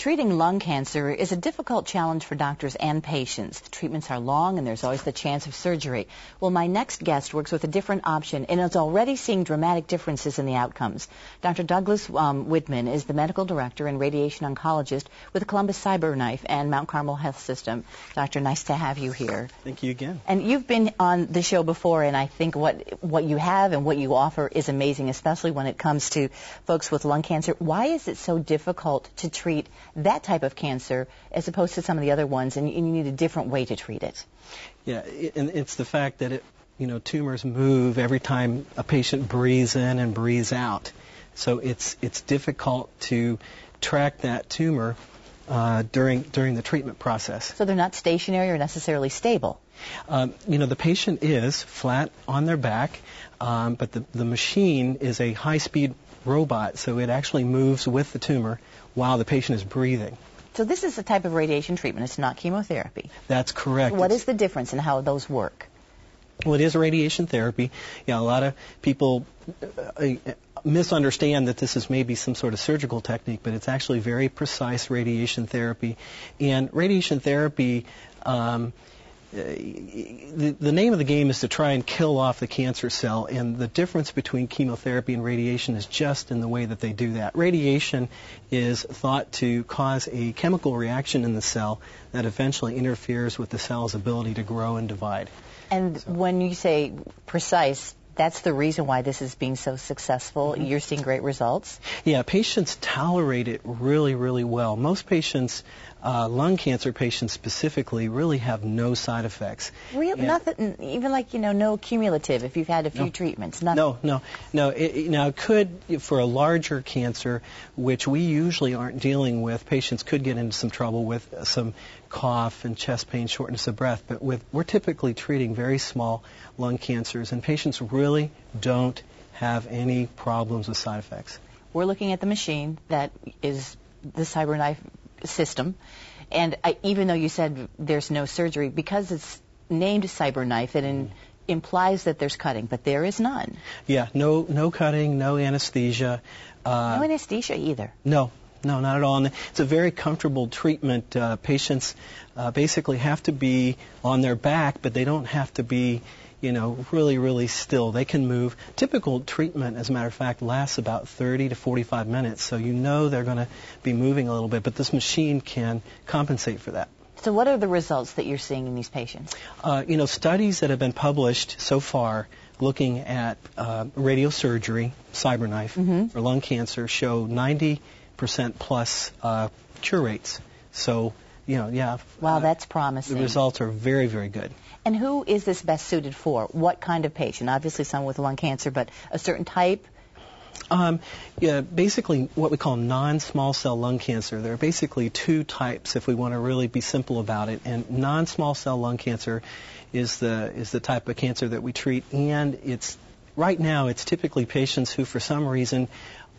Treating lung cancer is a difficult challenge for doctors and patients. The treatments are long and there's always the chance of surgery. Well, my next guest works with a different option and is already seeing dramatic differences in the outcomes. Dr. Douglas Widman is the medical director and radiation oncologist with Columbus CyberKnife and Mount Carmel Health System. Doctor, nice to have you here. Thank you again. And you've been on the show before, and I think what you have and what you offer is amazing, especially when it comes to folks with lung cancer. Why is it so difficult to treat that type of cancer as opposed to some of the other ones, and you need a different way to treat it? Yeah, and it's the fact that tumors move every time a patient breathes in and breathes out. So it's difficult to track that tumor during the treatment process. So they're not stationary or necessarily stable? The patient is flat on their back, but the machine is a high-speed robot, so it actually moves with the tumor while the patient is breathing. So this is a type of radiation treatment. It's not chemotherapy. That's correct. What is the difference in how those work? Well, it is radiation therapy. Yeah, a lot of people misunderstand that this is maybe some sort of surgical technique, but it's actually very precise radiation therapy. And radiation therapy, the name of the game is to try and kill off the cancer cell, and the difference between chemotherapy and radiation is just in the way that they do that. Radiation is thought to cause a chemical reaction in the cell that eventually interferes with the cell's ability to grow and divide. And when you say precise, that's the reason why this is being so successful. Mm-hmm. You're seeing great results? Yeah, patients tolerate it really, really well. Most patients, lung cancer patients specifically, really have no side effects. Nothing, even no cumulative if you've had a few treatments? Nothing. No. It could, for a larger cancer, which we usually aren't dealing with, patients could get into some trouble with some cough and chest pain, shortness of breath, but we're typically treating very small lung cancers, and patients really don't have any problems with side effects. We're looking at the machine that is the CyberKnife system, and even though you said there's no surgery, because it's named CyberKnife, it implies that there's cutting, but there is none. Yeah, no cutting, no anesthesia. No anesthesia either? No, not at all. And it's a very comfortable treatment. Patients basically have to be on their back, but they don't have to be, really, really still. They can move. Typical treatment, as a matter of fact, lasts about 30 to 45 minutes, so they're going to be moving a little bit, but this machine can compensate for that. So what are the results that you're seeing in these patients? Studies that have been published so far looking at radiosurgery, CyberKnife, for lung cancer show 90% plus cure rates. So, yeah. Wow, that's promising. The results are very, very good. And who is this best suited for? What kind of patient? Obviously someone with lung cancer, but a certain type? Basically what we call non-small cell lung cancer. There are basically two types, if we want to really be simple about it. And non-small cell lung cancer is the type of cancer that we treat, and right now it's typically patients who for some reason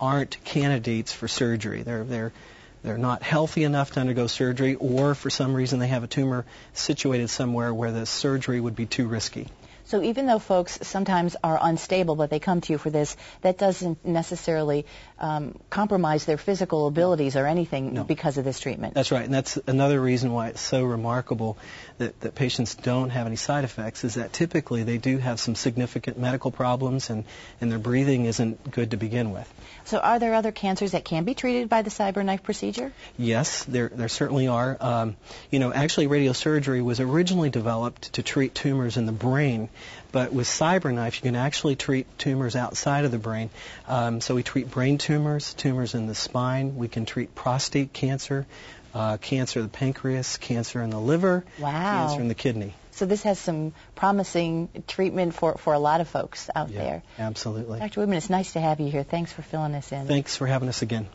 aren't candidates for surgery. They're not healthy enough to undergo surgery, or for some reason they have a tumor situated somewhere where the surgery would be too risky. So even though folks sometimes are unstable, but they come to you for this, that doesn't necessarily compromise their physical abilities or anything because of this treatment. That's right, and that's another reason why it's so remarkable that patients don't have any side effects, is that typically they do have some significant medical problems, and their breathing isn't good to begin with. So are there other cancers that can be treated by the CyberKnife procedure? Yes, there certainly are. Actually radiosurgery was originally developed to treat tumors in the brain, but with CyberKnife you can actually treat tumors outside of the brain. So we treat brain tumors, tumors in the spine. We can treat prostate cancer, cancer of the pancreas, cancer in the liver, cancer in the kidney. So this has some promising treatment for a lot of folks out there. Absolutely. Dr. Widman, it's nice to have you here. Thanks for filling us in. Thanks for having us again.